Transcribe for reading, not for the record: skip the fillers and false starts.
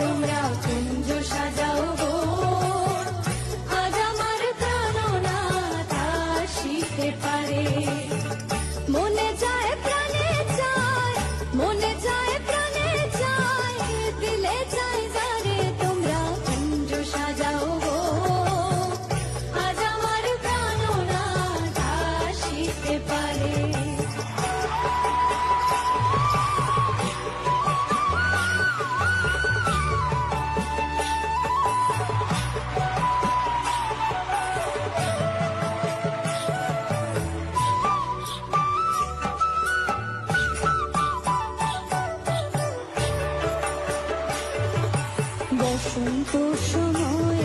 তোমরা কুঞ্জ সাজাও গো। আজ আমার প্রাণনাথ আসিতে পারে। মনে যায় প্রাণে চায়, মনে যায় প্রাণে চায়, দিলে চায় যারে তোমরা কুঞ্জ সাজাও গো। আজ আমার প্রাণনাথ আসিতে পারে। বসন্ত সময়